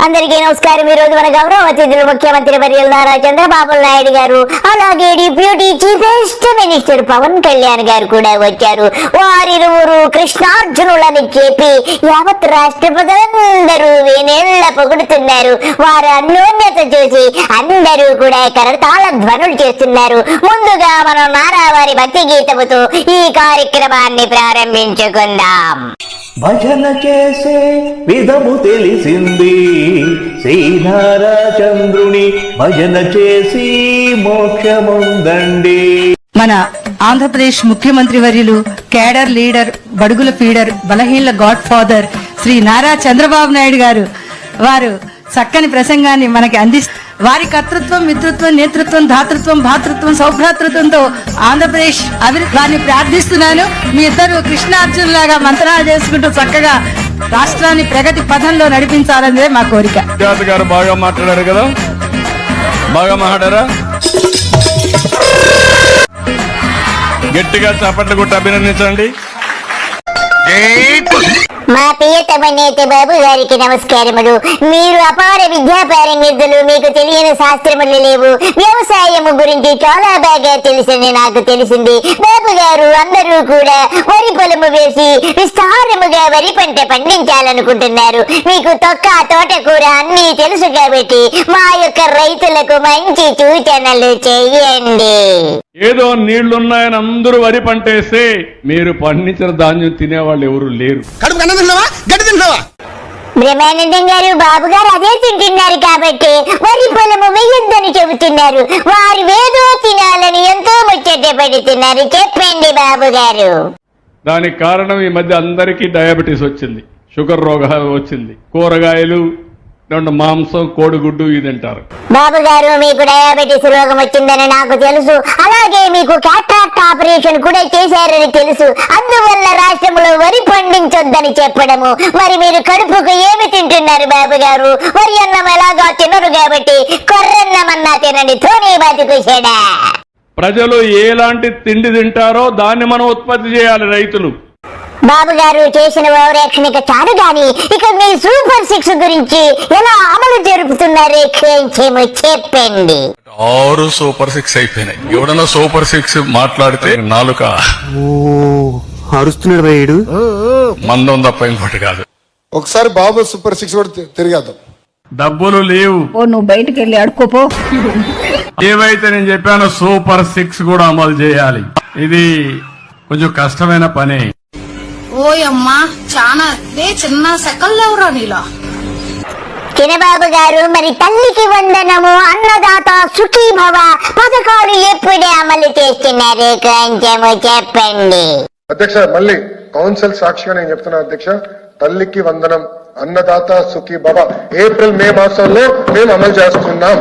అందరికీ నమస్కారం. ఈ రోజు మన గౌరవ అతిథులు ముఖ్యమంత్రి వర్యులు నారా చంద్రబాబు నాయుడు గారు, అలాగే deputy chief minister Pawan Kalyan garu కూడా వచ్చారు. వారిరువురు కృష్ణార్జునులని చెప్పి యావత్ రాష్ట్ర ప్రజలందరూ వేనేళ్ల పొగుడుతున్నారు. వారి అన్యోన్యత చూసి అందరూ కూడా కరతాళ ధ్వనులు చేస్తున్నారు. ముందుగా మనం నారా వారి భక్తి గీతముతో ఈ కార్యక్రమాన్ని ప్రారంభించుకుందాం. భజన చేసే విధము తెలిసింది, శ్రీనారా చంద్రుని భజన చేసి మోక్షముందండి. మన ఆంధ్రప్రదేశ్ ముఖ్యమంత్రి వర్యులు, కేడర్ లీడర్, బడుగుల feeder, బలహీనల God father Shri Nara Chandrababu Naidu గారు వారు చక్కని ప్రసంగాన్ని మనకి అందిస్తారు. వారి కర్తృత్వం, మిత్రత్వం, నేతృత్వం, ధాతృత్వం, భాతృత్వం, సౌభ్రాతృత్వంతో ఆంధ్రప్రదేశ్ వారిని ప్రార్థిస్తున్నాను. మీ ఇద్దరు కృష్ణార్జునులాగా మంత్రాలు చేసుకుంటూ చక్కగా రాష్ట్రాన్ని ప్రగతి పథంలో నడిపించాలనేదే మా కోరిక. జాతి గారు బాగా మాట్లాడారు కదా, బాగా మాట్లాడారా? గట్టిగా చప్పట్లు కొట్టి అభినందించండి. మా ప్రియతమ నేత బాబు గారికి నమస్కారములు. మీరు అపార విద్యాపారంగతులు, మీకు తెలియని శాస్త్రములు లేవు. వ్యవసాయము గురించి చాలా బాగా తెలుసని నాకు తెలిసింది. బాబు గారు అందరూ కూడా వరి పొలము వేసి విస్తారముగా వరి పంట పండించాలనుకుంటున్నారు. మీకు తొక్క, తోటకూర అన్నీ తెలుసు కాబట్టి మా యొక్క రైతులకు మంచి సూచనలు చేయండి. ఏదో నీళ్లున్నాయని అందరూ వరి పంటేస్తే మీరు పండించిన ధాన్యం తినేవాళ్ళు ఎవరు లేరు. బ్రహ్మానందం గారు, బాబు గారు అదే తింటున్నారు కాబట్టి వరి పొలము వేయొద్దని చెబుతున్నారు. వారు వేదో తినాలని ఎంతో ముచ్చట పెడుతున్నారు. చెప్పండి బాబు గారు. దానికి కారణం ఈ మధ్య అందరికీ డయాబెటీస్ వచ్చింది, షుగర్ రోగం వచ్చింది. కూరగాయలు, మాంసం, కోడిగుడ్డు ఇది తింటారు. బాబు గారు, మీకు డయాబెటీస్ రోగం వచ్చిందని నాకు తెలుసు. అలాగే మీకు క్యాట్రాక్ట్ ఆపరేషన్ కూడా చేశారని తెలుసు. అందువల్ల రాష్ట్రంలో వరి పండించొద్దని చెప్పడము. మరి మీరు కడుపుకు ఏమి తింటున్నారు బాబు గారు? వరి అన్నం ఎలాగా తినరు కాబట్టి కొర్రన్నమన్నా తినండి. ధోని బతికుషేడా. ప్రజలు ఎలాంటి తిండి తింటారో దాన్ని మనం ఉత్పత్తి చేయాలి రైతులు. బాబు గారు చేసిన ఓవరాక్షణిక చాలు గాని ఇక మీ సూపర్ 6 గురించి ఎలా అమలు జరుపుతున్నారో కొంచెం చెప్పండి. 6 సూపర్ 6 అయిపోయినాయి. ఎవడన్నా సూపర్ 6 మాట్లాడితే నాలుక అరుస్తున్నాడు రాయుడు. మందం తప్ప ఇంకోటి కాదు. ఒకసారి బాబు సూపర్ 6 కూడా తిరిగేద్దాం. డబ్బులు లేవు, నువ్వు బయటకు వెళ్ళి అడుకోపో. ఏవైతే నేను చెప్పానో సూపర్ 6 కూడా అమలు చేయాలి. ఇది కొంచెం కష్టమైన పని. ఓయమ్మా, చాలా చిన్న సెకల్లేవరా నీలా. చిన్నబాబు గారు, మరి తల్లికి వందనము, అన్నదాత సుఖీభవ పథకాలు ఎప్పుడే అమలు చేస్తున్నారు కొంచెము చెప్పండి. అధ్యక్ష, మళ్ళీ కౌన్సిల్ సాక్షిగా నేను చెప్తున్నా అధ్యక్ష, తల్లికి వందనం, అన్నదాత సుఖీ భవ ఏప్రిల్ మే మాసంలో మేము అమలు చేస్తున్నాం.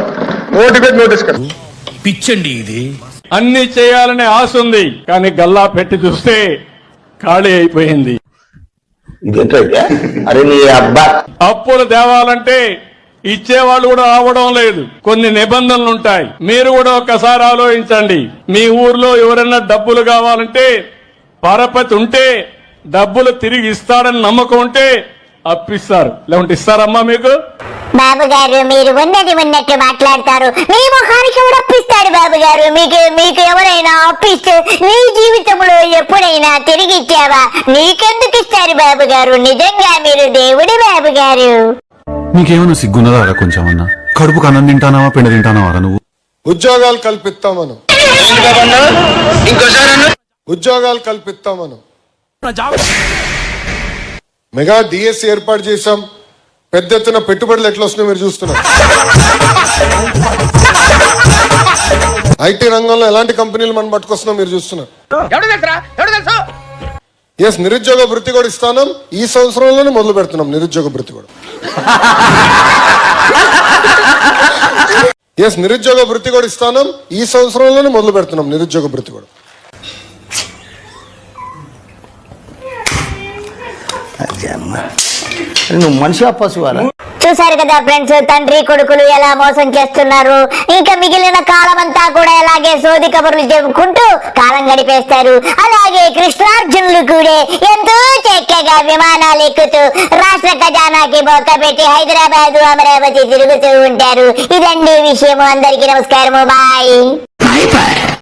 No debate, no discussion. పిచ్చండి ఇది. అన్ని చేయాలనే ఆశ ఉంది, కానీ గల్లా పెట్టి చూస్తే ఖాళీ అయిపోయింది. అప్పులు తేవాలంటే ఇచ్చేవాళ్ళు కూడా రావడం లేదు. కొన్ని నిబంధనలు ఉంటాయి. మీరు కూడా ఒక్కసారి ఆలోచించండి. మీ ఊర్లో ఎవరైనా డబ్బులు కావాలంటే పరపతి ఉంటే, డబ్బులు తిరిగి ఇస్తాడని నమ్మకం ఉంటే అప్పిస్తారు, లేకుంటే ఇస్తారమ్మా మీకు? బాబు గారు, మీరు ఉన్నది ఉన్నట్టు మాట్లాడతారు. మీ ముఖానికి కూడా అప్పిస్తాడు బాబు గారు. మీకు ఎవరైనా అప్పిస్తే నీ జీవితంలో ఎప్పుడైనా తిరిగి ఇచ్చావా? నీకెందుకు ఇస్తారు బాబు గారు? నిజంగా మీరు దేవుడు బాబు గారు. నీకేమన్నా సిగ్గున్నదారా కొంచెం అన్నా? కడుపుకు అన్నం తింటానావా, పిండి తింటానావారా నువ్వు? ఉద్యోగాలు కల్పిస్తాం మనం, ఉద్యోగాలు కల్పిస్తాం మనం. మెగా డిఎస్సి ఏర్పాటు చేశాం. పెద్ద ఎత్తున పెట్టుబడులు ఎట్లా వస్తున్నాయో మీరు చూస్తున్నారు. ఐటీ రంగంలో ఎలాంటి కంపెనీలు మనం పట్టుకొస్తున్నాం మీరు చూస్తున్నారు. ఎస్, నిరుద్యోగ వృత్తి కూడా ఇస్తాను. ఈ సంవత్సరంలోనే మొదలు పెడుతున్నాం నిరుద్యోగ వృత్తి కూడా. ఎస్, నిరుద్యోగ వృత్తి కూడా ఇస్తాను. ఈ సంవత్సరంలోనే మొదలు పెడుతున్నాం నిరుద్యోగ వృత్తి కూడా. నువ్వు మనిషి పశువారా? చూసారు కదా ఫ్రెండ్స్, తండ్రి కొడుకులు ఎలా మోసం చేస్తున్నారు. ఇంకా మిగిలిన కాలం అంతా కూడా ఇలాగే సోది కబుర్లు చెప్పుకుంటూ కాలం గడిపేస్తారు. అలాగే కృష్ణార్జునులు కూడా ఎంతో చక్కగా విమానాలు ఎక్కుతూ రాష్ట్ర ఖజానాకి బొక్క పెట్టి హైదరాబాద్ అమరావతి తిరుగుతూ ఉంటారు. ఇదండి విషయము. అందరికీ నమస్కారము. బాయ్.